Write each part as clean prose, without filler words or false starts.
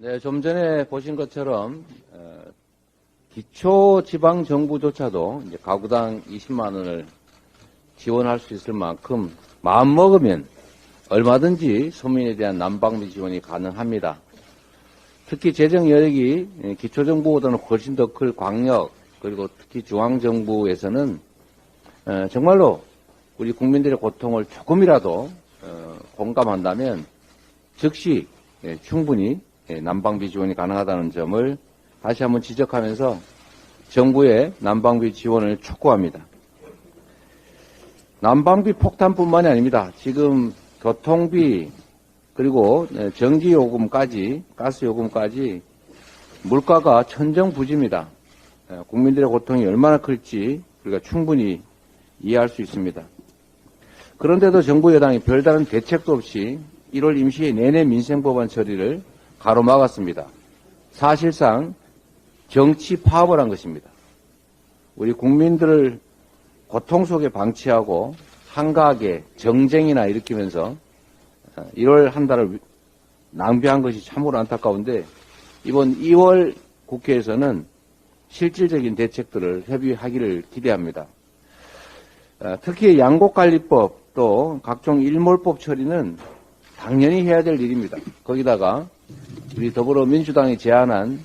네, 좀 전에 보신 것처럼 기초지방정부조차도 이제 가구당 20만 원을 지원할 수 있을 만큼 마음 먹으면 얼마든지 서민에 대한 난방비 지원이 가능합니다. 특히 재정 여력이 기초정부보다는 훨씬 더 클 광역 그리고 특히 중앙정부에서는 정말로 우리 국민들의 고통을 조금이라도 공감한다면 즉시 충분히 난방비 지원이 가능하다는 점을 다시 한번 지적하면서 정부의 난방비 지원을 촉구합니다. 난방비 폭탄뿐만이 아닙니다. 지금 교통비 그리고 전기요금까지 가스요금까지 물가가 천정부지입니다. 국민들의 고통이 얼마나 클지 우리가 충분히 이해할 수 있습니다. 그런데도 정부 여당이 별다른 대책도 없이 1월 임시의 내내 민생법안 처리를 가로막았습니다. 사실상 정치 파업을 한 것입니다. 우리 국민들을 고통 속에 방치하고 한가하게 정쟁이나 일으키면서 1월 한 달을 낭비한 것이 참으로 안타까운데 이번 2월 국회에서는 실질적인 대책들을 협의하기를 기대합니다. 특히 양곡관리법 또 각종 일몰법 처리는 당연히 해야 될 일입니다. 거기다가 우리 더불어민주당이 제안한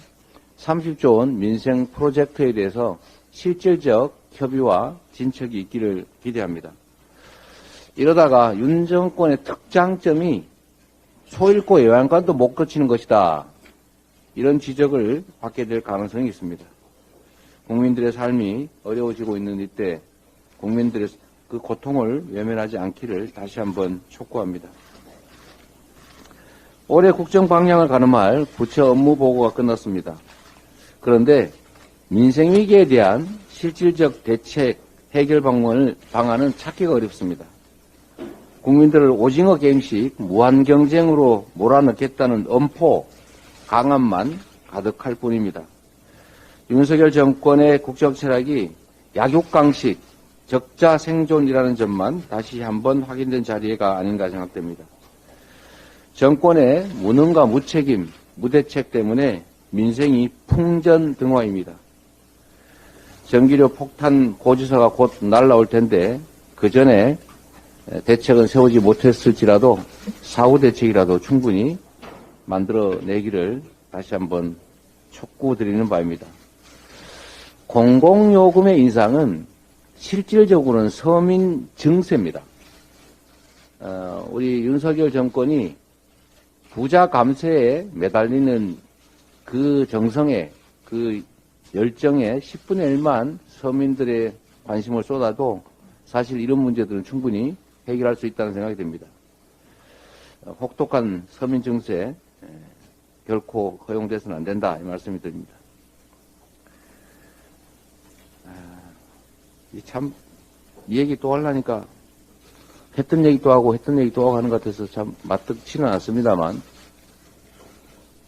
30조 원 민생 프로젝트에 대해서 실질적 협의와 진척이 있기를 기대합니다. 이러다가 윤 정권의 특장점이 소잃고 애완간도 못 거치는 것이다. 이런 지적을 받게 될 가능성이 있습니다. 국민들의 삶이 어려워지고 있는 이때 국민들의 그 고통을 외면하지 않기를 다시 한번 촉구합니다. 올해 국정 방향을 가늠할 부처 업무 보고가 끝났습니다. 그런데 민생위기에 대한 실질적 대책 해결 방안은 찾기가 어렵습니다. 국민들을 오징어 게임식 무한 경쟁으로 몰아넣겠다는 엄포, 강압만 가득할 뿐입니다. 윤석열 정권의 국정 철학이 약육강식, 적자 생존이라는 점만 다시 한번 확인된 자리가 아닌가 생각됩니다. 정권의 무능과 무책임, 무대책 때문에 민생이 풍전등화입니다. 전기료 폭탄 고지서가 곧 날라올 텐데 그 전에 대책은 세우지 못했을지라도 사후 대책이라도 충분히 만들어내기를 다시 한번 촉구드리는 바입니다. 공공요금의 인상은 실질적으로는 서민 증세입니다. 우리 윤석열 정권이 부자 감세에 매달리는 그 정성에 그 열정에 10분의 1만 서민들의 관심을 쏟아도 사실 이런 문제들은 충분히 해결할 수 있다는 생각이 듭니다. 혹독한 서민 증세 결코 허용돼서는 안 된다 이 말씀이 드립니다. 참 이 얘기 또 하려니까 했던 얘기 또 하고 했던 얘기 또 하고 하는 것 같아서 참 맞득치는 않습니다만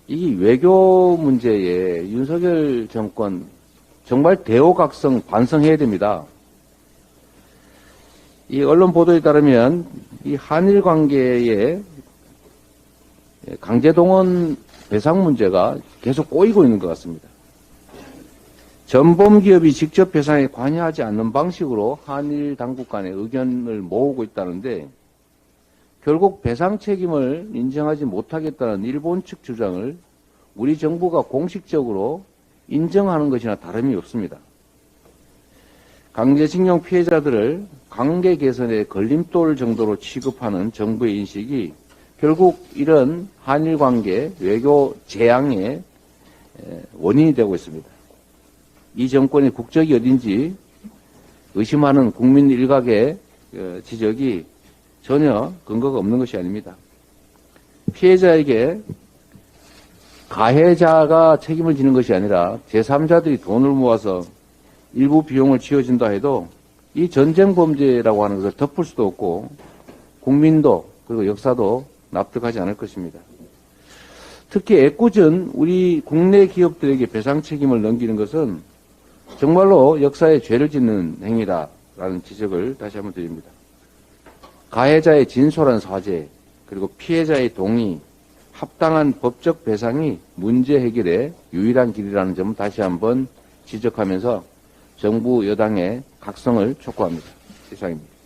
이 외교 문제에 윤석열 정권 정말 대호각성 반성해야 됩니다. 이 언론 보도에 따르면 이 한일 관계에 강제동원 배상 문제가 계속 꼬이고 있는 것 같습니다. 전범기업이 직접 배상에 관여하지 않는 방식으로 한일 당국 간의 의견을 모으고 있다는데 결국 배상 책임을 인정하지 못하겠다는 일본 측 주장을 우리 정부가 공식적으로 인정하는 것이나 다름이 없습니다. 강제징용 피해자들을 관계 개선의 걸림돌 정도로 취급하는 정부의 인식이 결국 이런 한일 관계 외교 재앙의 원인이 되고 있습니다. 이 정권의 국적이 어딘지 의심하는 국민 일각의 지적이 전혀 근거가 없는 것이 아닙니다. 피해자에게 가해자가 책임을 지는 것이 아니라 제3자들이 돈을 모아서 일부 비용을 지어준다 해도 이 전쟁 범죄라고 하는 것을 덮을 수도 없고 국민도 그리고 역사도 납득하지 않을 것입니다. 특히 애꿎은 우리 국내 기업들에게 배상 책임을 넘기는 것은 정말로 역사에 죄를 짓는 행위다라는 지적을 다시 한번 드립니다. 가해자의 진솔한 사죄 그리고 피해자의 동의, 합당한 법적 배상이 문제 해결의 유일한 길이라는 점을 다시 한번 지적하면서 정부 여당의 각성을 촉구합니다. 이상입니다.